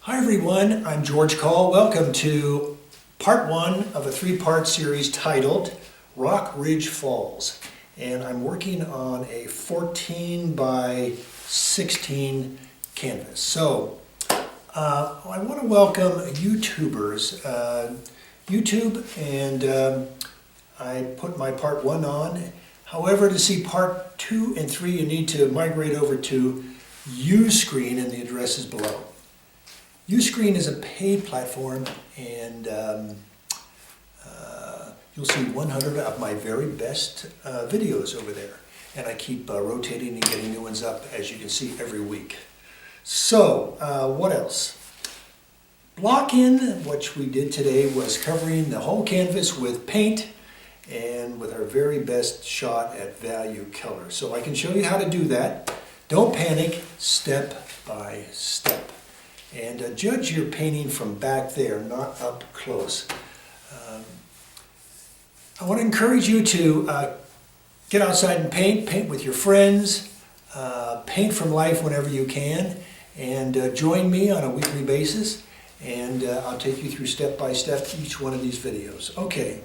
Hi everyone, I'm George Coll. Welcome to part one of a three-part series titled Rock Ridge Falls. And I'm working on a 14 by 16 canvas. So I want to welcome YouTubers. YouTube, and I put my part one on. However, to see part 2 and 3, you need to migrate over to Uscreen, and the address is below. Uscreen is a paid platform, and you'll see 100 of my very best videos over there. And I keep rotating and getting new ones up, as you can see, every week. So, what else? Block-in, which we did today, was covering the whole canvas with paint and with our very best shot at value color. So I can show you how to do that. Don't panic, step by step. And judge your painting from back there, not up close. I want to encourage you to get outside and paint with your friends, paint from life whenever you can, and join me on a weekly basis, and I'll take you through step by step each one of these videos. Okay,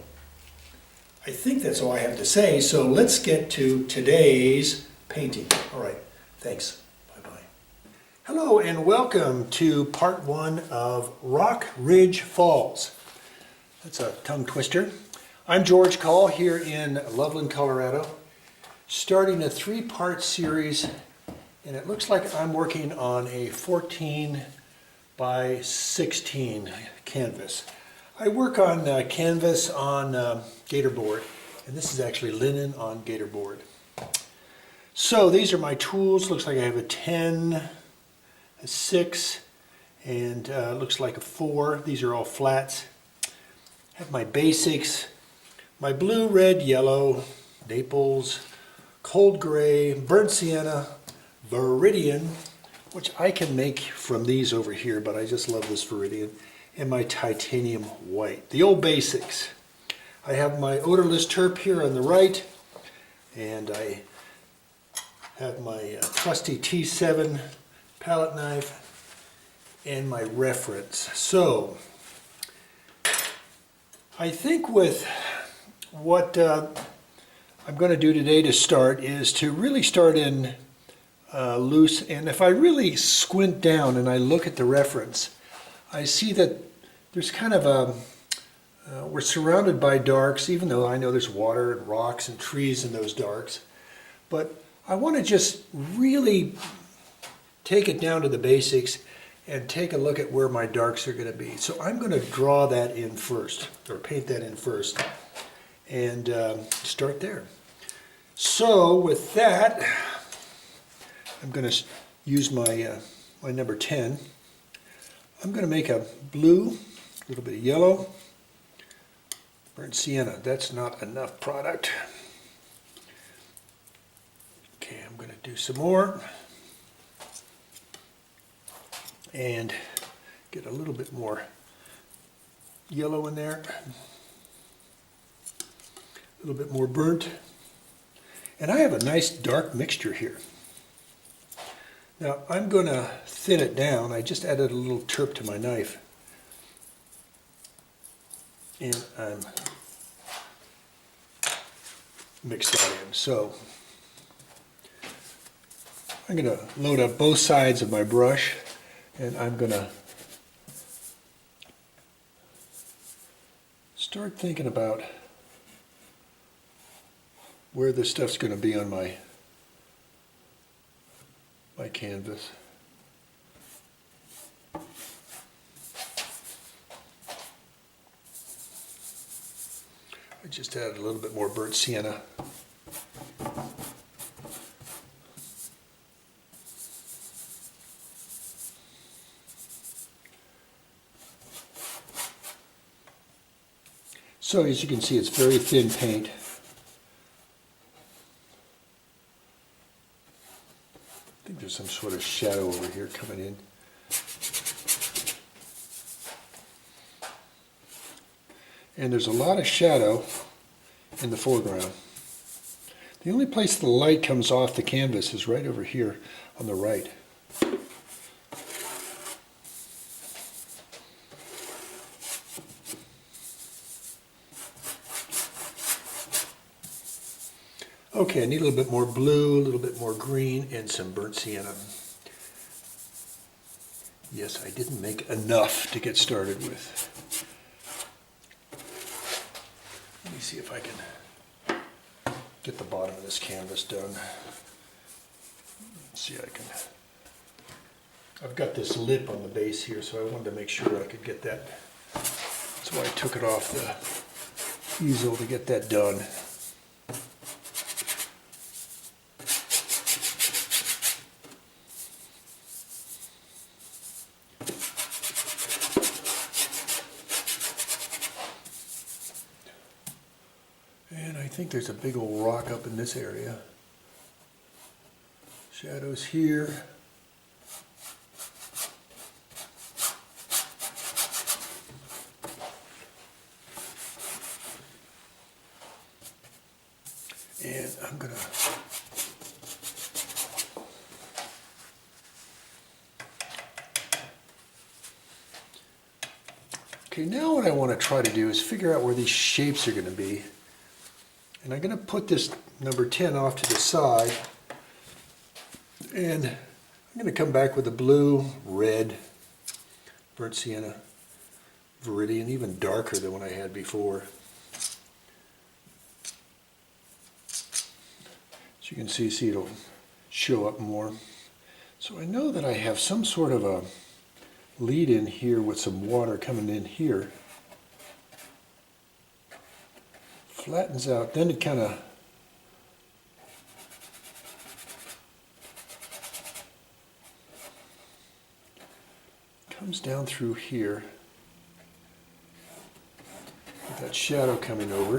I think that's all I have to say, so let's get to today's painting. All right, thanks. Hello and welcome to part one of Rock Ridge Falls. That's a tongue twister. I'm George Coll here in Loveland, Colorado, starting a three-part series, and it looks like I'm working on a 14 by 16 canvas. I work on canvas on gator board, and this is actually linen on gator board. So these are my tools. Looks like I have a 10, a 6, and looks like a 4. These are all flats. I have my basics, my blue, red, yellow, Naples, cold gray, burnt sienna, Viridian, which I can make from these over here, but I just love this Viridian, and my titanium white, the old basics. I have my odorless turp here on the right, and I have my trusty T7 palette knife and my reference. So I think with what I'm going to do today to start is to really start in loose, and if I really squint down and I look at the reference, I see that there's kind of a we're surrounded by darks, even though I know there's water and rocks and trees in those darks, but I want to just really take it down to the basics and take a look at where my darks are going to be. So I'm going to draw that in first, or paint that in first, and start there. So with that, I'm going to use my, my number 10. I'm going to make a blue, a little bit of yellow, burnt sienna. That's not enough product. Okay, I'm going to do some more and get a little bit more yellow in there, a little bit more burnt, and I have a nice dark mixture here. Now I'm going to thin it down. I just added a little turp to my knife, and I'm mix that in. So I'm going to load up both sides of my brush, and I'm going to start thinking about where this stuff's going to be on my canvas. I just added a little bit more burnt sienna. So as you can see, it's very thin paint. I think there's some sort of shadow over here coming in. And there's a lot of shadow in the foreground. The only place the light comes off the canvas is right over here on the right. Okay, I need a little bit more blue, a little bit more green, and some burnt sienna. Yes, I didn't make enough to get started with. Let me see if I can get the bottom of this canvas done. Let's see, I've got this lip on the base here, so I wanted to make sure I could get that. That's why I took it off the easel to get that done. And I think there's a big old rock up in this area. Shadows here. And I'm gonna okay, now what I want to try to do is figure out where these shapes are going to be. And I'm going to put this number 10 off to the side. And I'm going to come back with a blue, red, burnt sienna, viridian, even darker than what I had before. As you can see it'll show up more. So I know that I have some sort of a lead in here with some water coming in here. Flattens out, then it kind of comes down through here with that shadow coming over.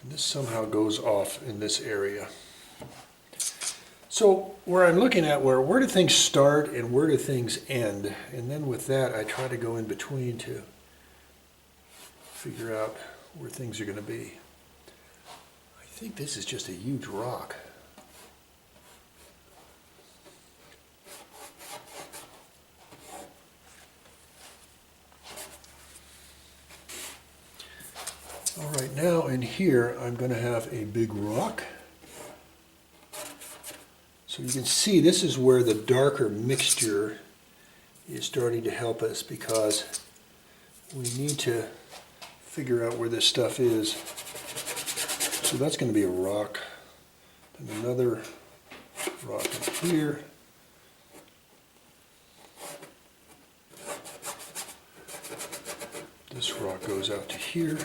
And this somehow goes off in this area. So where I'm looking at where do things start and where do things end? And then with that I try to go in between to figure out where things are going to be. I think this is just a huge rock. All right, now in here I'm going to have a big rock. So you can see this is where the darker mixture is starting to help us, because we need to figure out where this stuff is. So that's going to be a rock, and another rock in here. This rock goes out to here.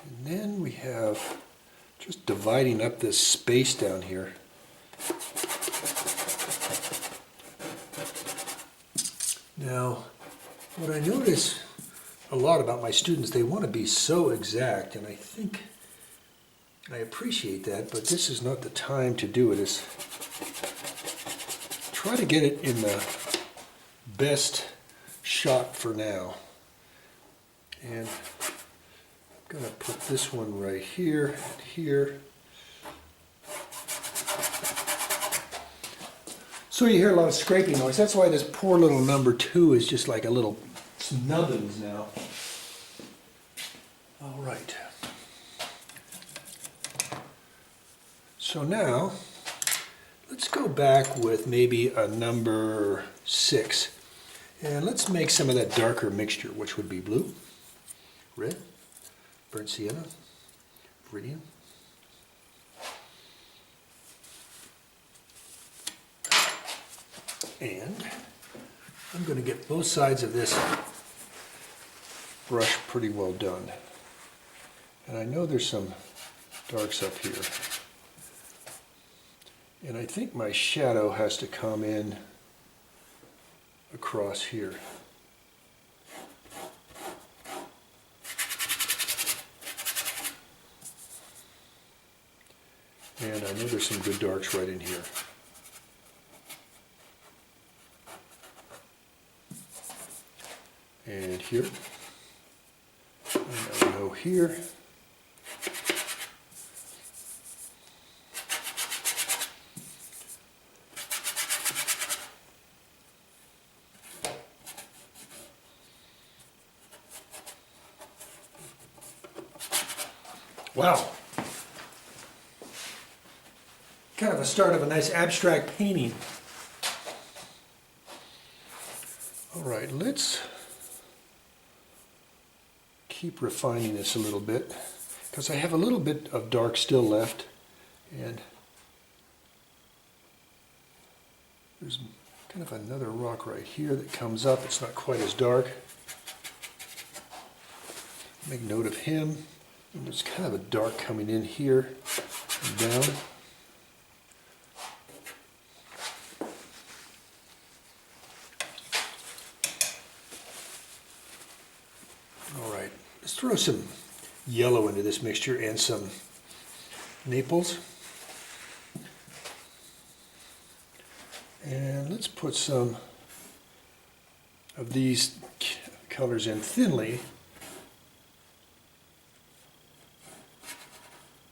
And then we have just dividing up this space down here. Now, what I notice a lot about my students, they want to be so exact, and I think I appreciate that, but this is not the time to do it. Is try to get it in the best shot for now. And I'm going to put this one right here and here. So you hear a lot of scraping noise. That's why this poor little number 2 is just like a little nubbins now. All right. So now, let's go back with maybe a number 6. And let's make some of that darker mixture, which would be blue, red, burnt sienna, viridian. And I'm going to get both sides of this brush pretty well done. And I know there's some darks up here. And I think my shadow has to come in across here. And I know there's some good darks right in here. And here. And I know here. Wow. Kind of a start of a nice abstract painting. All right, let's keep refining this a little bit because I have a little bit of dark still left, and there's kind of another rock right here that comes up. It's not quite as dark. Make note of him. And there's kind of a dark coming in here and down. All right, let's throw some yellow into this mixture and some Naples. And let's put some of these colors in thinly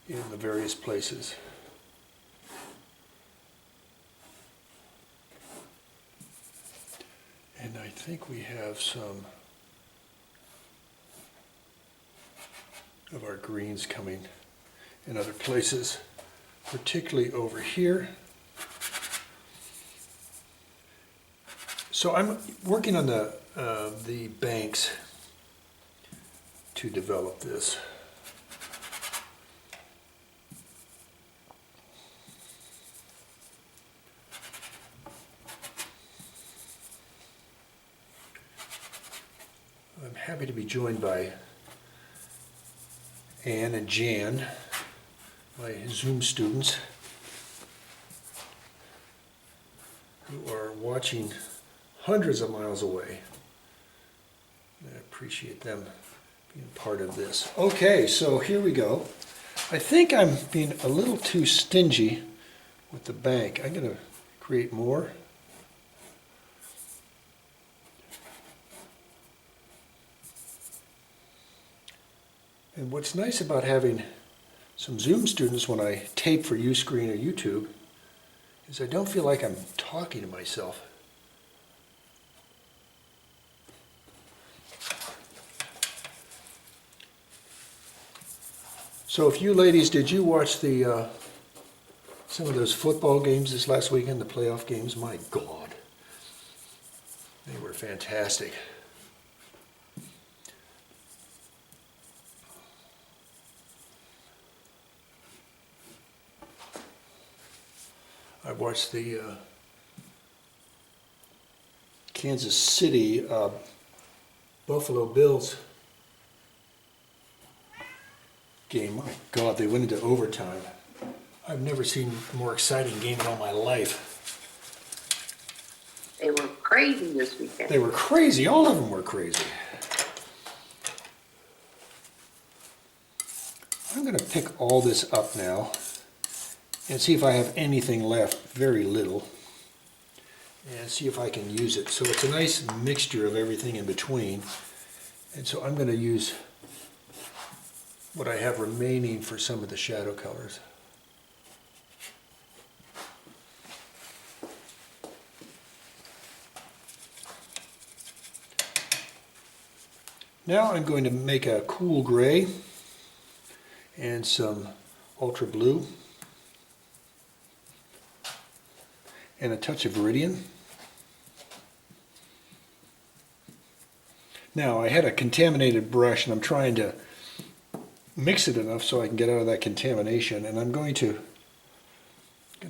in the various places. And I think we have some of our greens coming in other places, particularly over here. So I'm working on the banks to develop this. I'm happy to be joined by Ann and Jan, my Zoom students, who are watching hundreds of miles away. I appreciate them being part of this. Okay, so here we go. I think I'm being a little too stingy with the bank. I'm going to create more. And what's nice about having some Zoom students when I tape for Uscreen or YouTube is I don't feel like I'm talking to myself. So if you ladies, did you watch the some of those football games this last weekend, the playoff games? My God, they were fantastic. I watched the Kansas City Buffalo Bills game. My God, they went into overtime. I've never seen a more exciting game in all my life. They were crazy this weekend. They were crazy. All of them were crazy. I'm going to pick all this up now and see if I have anything left, very little, and see if I can use it. So it's a nice mixture of everything in between. And so I'm going to use what I have remaining for some of the shadow colors. Now I'm going to make a cool gray and some ultra blue and a touch of Viridian. Now I had a contaminated brush and I'm trying to mix it enough so I can get out of that contamination, and I'm going to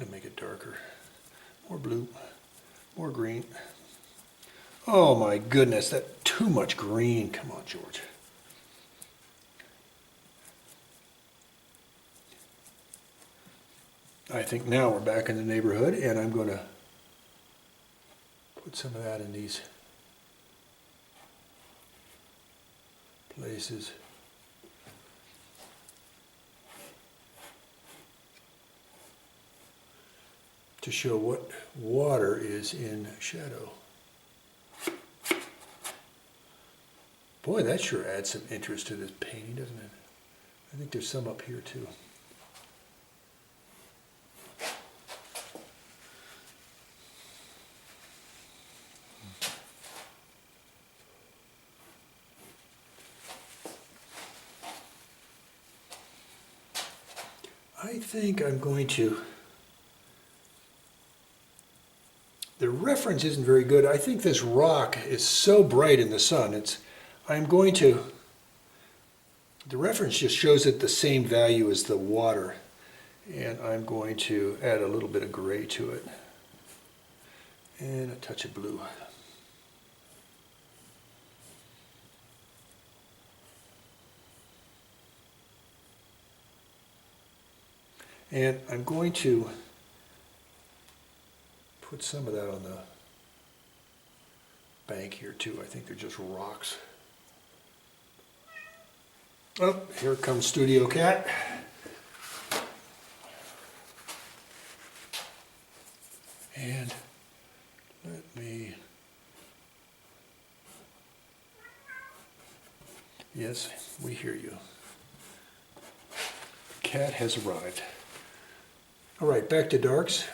make it darker. More blue, more green. Oh my goodness, that's too much green. Come on, George. I think now we're back in the neighborhood, and I'm going to put some of that in these places. To show what water is in shadow. Boy, that sure adds some interest to this painting, doesn't it? I think there's some up here too. I think I'm going to, the reference isn't very good. I think this rock is so bright in the sun. I'm going to, the reference just shows it the same value as the water. And I'm going to add a little bit of gray to it. And a touch of blue. And I'm going to put some of that on the bank here too. I think they're just rocks. Oh, here comes Studio Cat. And let me, yes, we hear you. Cat has arrived. All right, back to darks.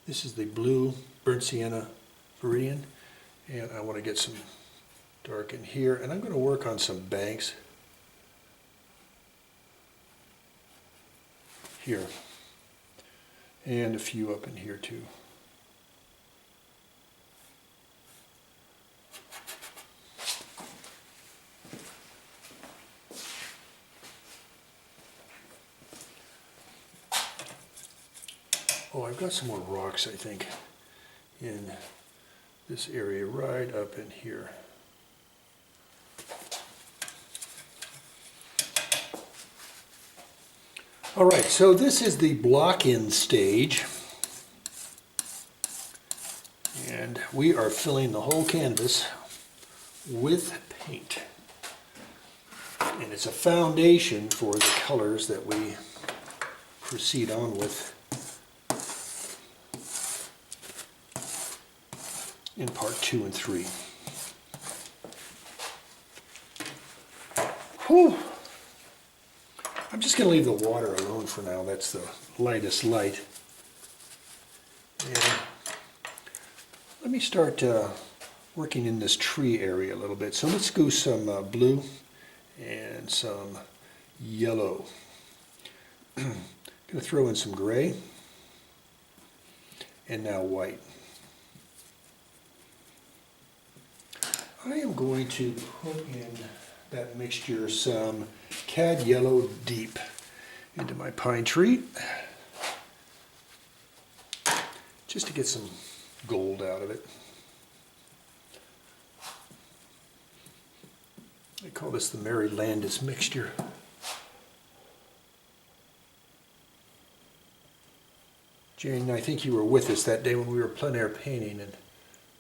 This is the blue burnt sienna Viridian, and I want to get some dark in here, and I'm going to work on some banks here, and a few up in here too. Oh, I've got some more rocks, I think, in this area right up in here. All right, so this is the block-in stage. And we are filling the whole canvas with paint. And it's a foundation for the colors that we proceed on with in part 2 and 3. Whew. I'm just going to leave the water alone for now. That's the lightest light. And let me start working in this tree area a little bit. So let's go some blue and some yellow. I'm going to throw in some gray and now white. I am going to put in that mixture some Cad Yellow Deep into my pine tree, just to get some gold out of it. I call this the Mary Landis mixture. Jane, I think you were with us that day when we were plein air painting, and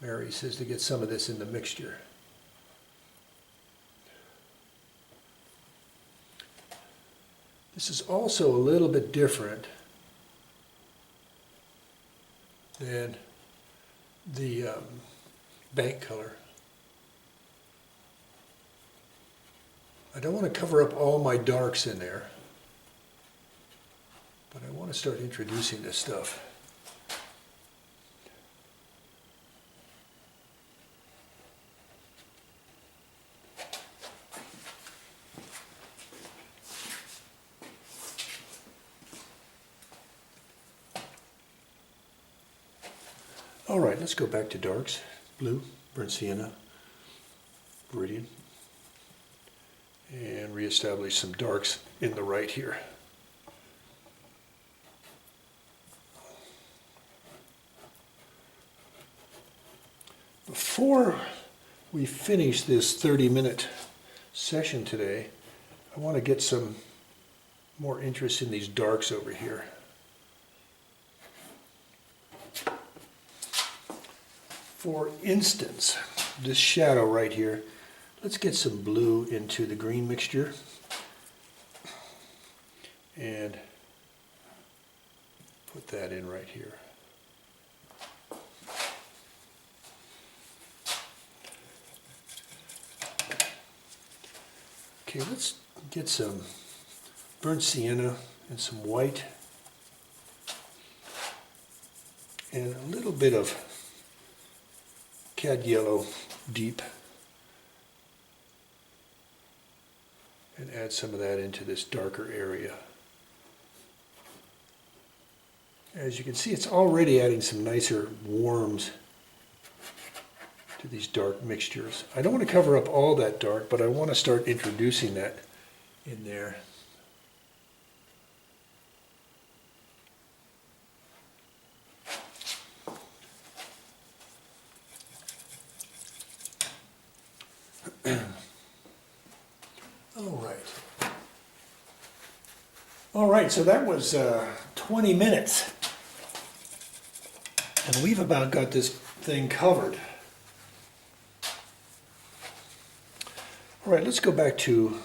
Mary says to get some of this in the mixture. This is also a little bit different than the bank color. I don't want to cover up all my darks in there, but I want to start introducing this stuff. All right, let's go back to darks. Blue, burnt sienna, Viridian, and reestablish some darks in the right here. Before we finish this 30-minute session today, I want to get some more interest in these darks over here. For instance, this shadow right here, let's get some blue into the green mixture and put that in right here. Okay, let's get some burnt sienna and some white and a little bit of Cad Yellow Deep, and add some of that into this darker area. As you can see, it's already adding some nicer warms to these dark mixtures. I don't want to cover up all that dark, but I want to start introducing that in there. All right, so that was 20 minutes. And we've about got this thing covered. All right, let's go back to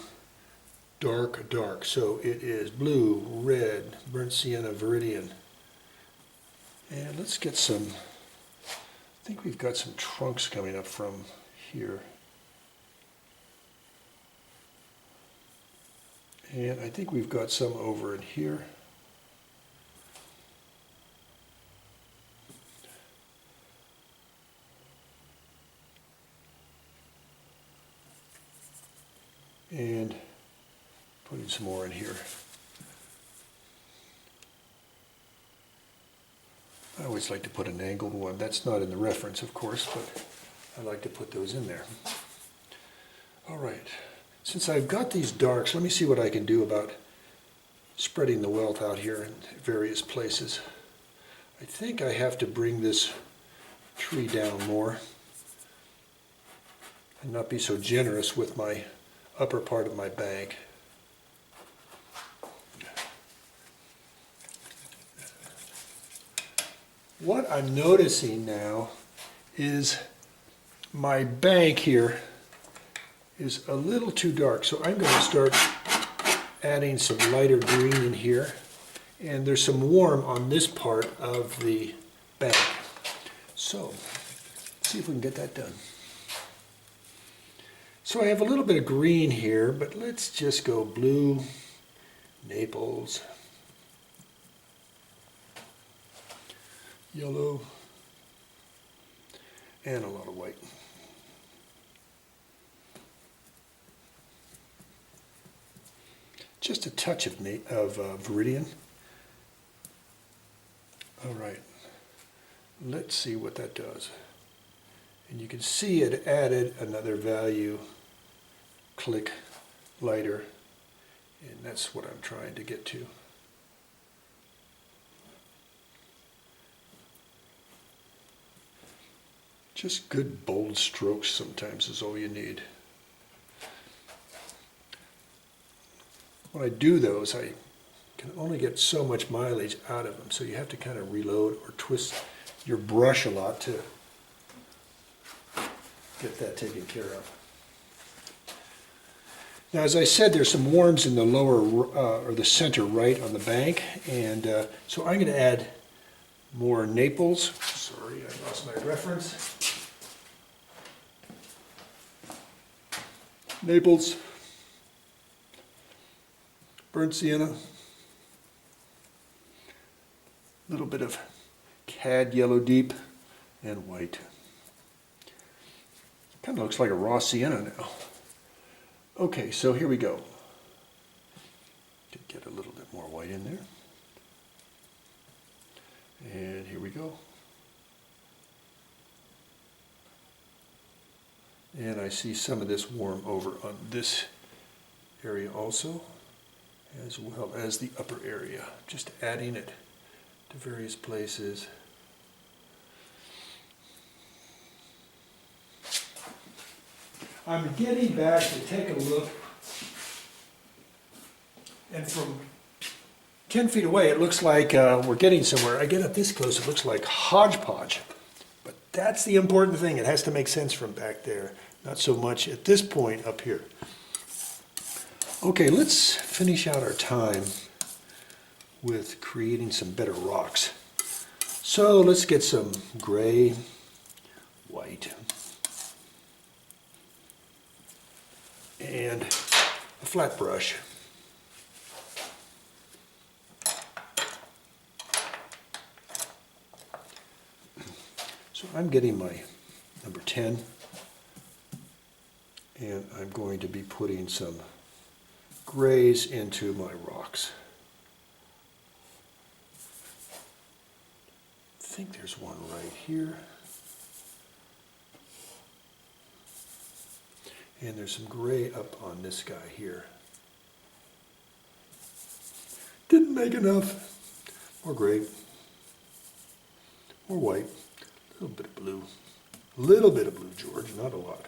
dark, dark. So it is blue, red, burnt sienna, viridian. And let's get some, I think we've got some trunks coming up from here. And I think we've got some over in here. And putting some more in here. I always like to put an angled one. That's not in the reference, of course, but I like to put those in there. All right. Since I've got these darks, let me see what I can do about spreading the wealth out here in various places. I think I have to bring this tree down more and not be so generous with my upper part of my bank. What I'm noticing now is my bank here is a little too dark, so I'm going to start adding some lighter green in here, and there's some warm on this part of the bank. So let's see if we can get that done. So I have a little bit of green here, but let's just go blue, Naples, yellow, and a lot of white. Just a touch of viridian. All right, let's see what that does. And you can see it added another value, click lighter, and that's what I'm trying to get to. Just good bold strokes sometimes is all you need. When I do those, I can only get so much mileage out of them, so you have to kind of reload or twist your brush a lot to get that taken care of. Now, as I said, there's some warms in the lower or the center right on the bank, and so I'm going to add more Naples. Sorry, I lost my reference. Naples, burnt sienna, a little bit of cad yellow deep, and white. Kind of looks like a raw sienna now. Okay, so here we go. Get a little bit more white in there. And here we go. And I see some of this warm over on this area also, as well as the upper area. Just adding it to various places. I'm getting back to take a look, and from 10 feet away it looks like we're getting somewhere. I get up this close, it looks like hodgepodge. But that's the important thing, it has to make sense from back there, not so much at this point up here. Okay, let's finish out our time with creating some better rocks. So let's get some gray, white, and a flat brush. So I'm getting my number 10, and I'm going to be putting some grays into my rocks. think there's one right here. And there's some gray up on this guy here. Didn't make enough. More gray. More white. A little bit of blue. A little bit of blue, George, not a lot.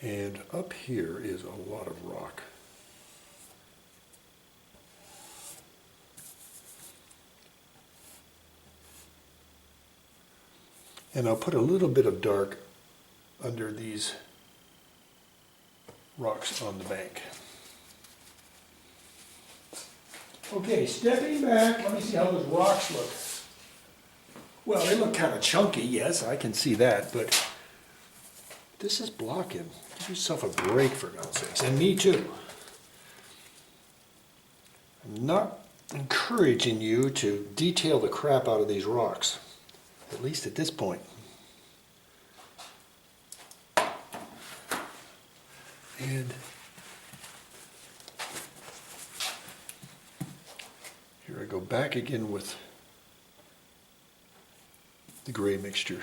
And up here is a lot of rock. And I'll put a little bit of dark under these rocks on the bank. Okay, stepping back, let me see how those rocks look. Well, they look kind of chunky, yes, I can see that, but this is blocking. Give yourself a break, for God's sakes, and me too. I'm not encouraging you to detail the crap out of these rocks, at least at this point. And here I go back again with the gray mixture.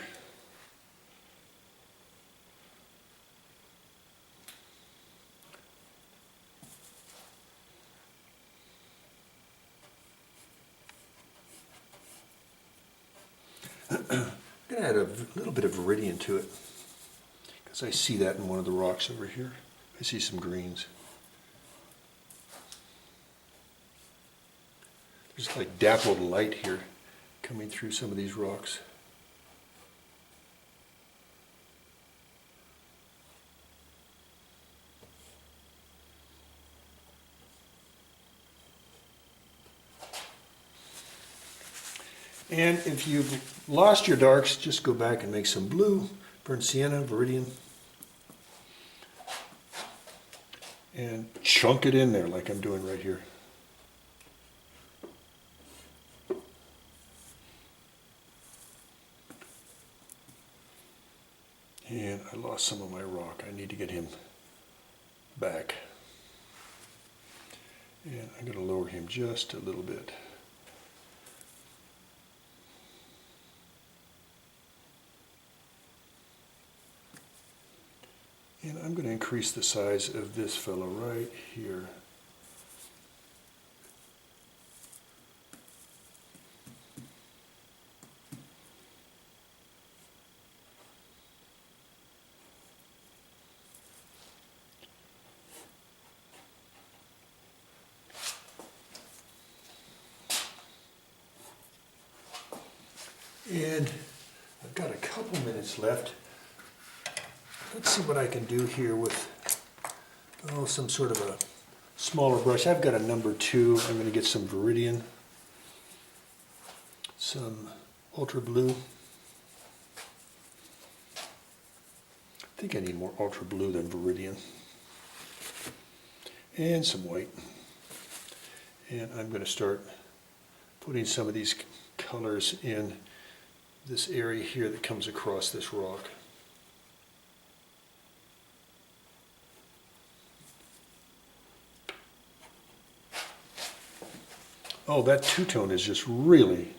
I'm going to add a little bit of viridian to it, because I see that in one of the rocks over here. I see some greens. There's like dappled light here coming through some of these rocks. And if you've lost your darks, just go back and make some blue, burnt sienna, viridian, and chunk it in there like I'm doing right here. And I lost some of my rock. I need to get him back. And I'm going to lower him just a little bit. And I'm going to increase the size of this fellow right here. And I've got a couple minutes left. Let's see what I can do here with some sort of a smaller brush. I've got a number 2. I'm going to get some viridian, some ultra blue. I think I need more ultra blue than viridian. And some white. And I'm going to start putting some of these colors in this area here that comes across this rock. Oh, that two-tone is just really,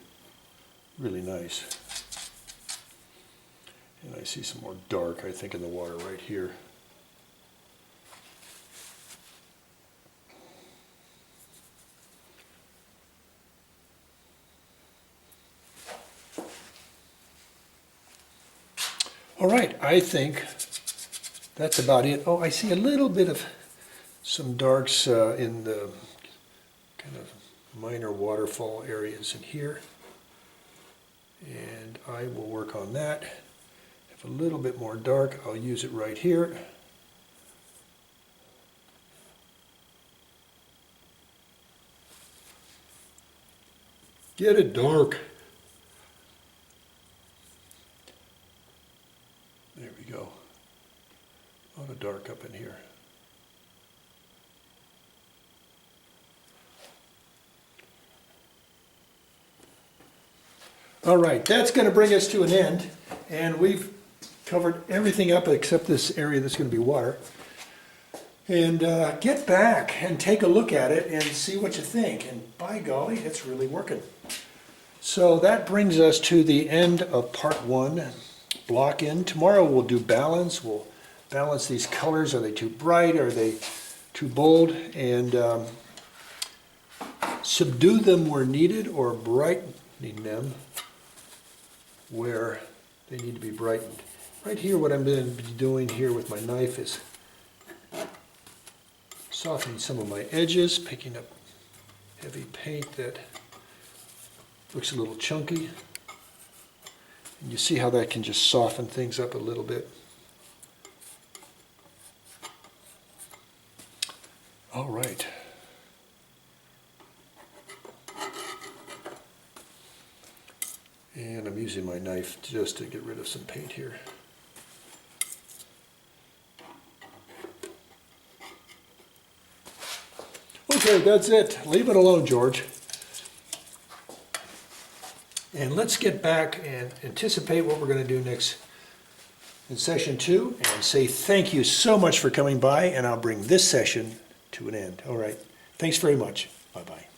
really nice. And I see some more dark, I think, in the water right here. All right, I think that's about it. Oh, I see a little bit of some darks in the kind of minor waterfall areas in here, and I will work on that. If a little bit more dark, I'll use it right here. Get it dark. There we go. A lot of dark up in here. All right, that's going to bring us to an end, and we've covered everything up except this area that's going to be water. And get back and take a look at it and see what you think. And by golly, it's really working. So that brings us to the end of part 1, block in. Tomorrow we'll do balance. We'll balance these colors. Are they too bright? Are they too bold? And subdue them where needed, or brightening them where they need to be brightened. Right here, what I'm going to be doing here with my knife is softening some of my edges, picking up heavy paint that looks a little chunky. And you see how that can just soften things up a little bit. All right. And I'm using my knife just to get rid of some paint here. Okay, that's it. Leave it alone, George. And let's get back and anticipate what we're going to do next in session 2 and say thank you so much for coming by, and I'll bring this session to an end. All right. Thanks very much. Bye-bye.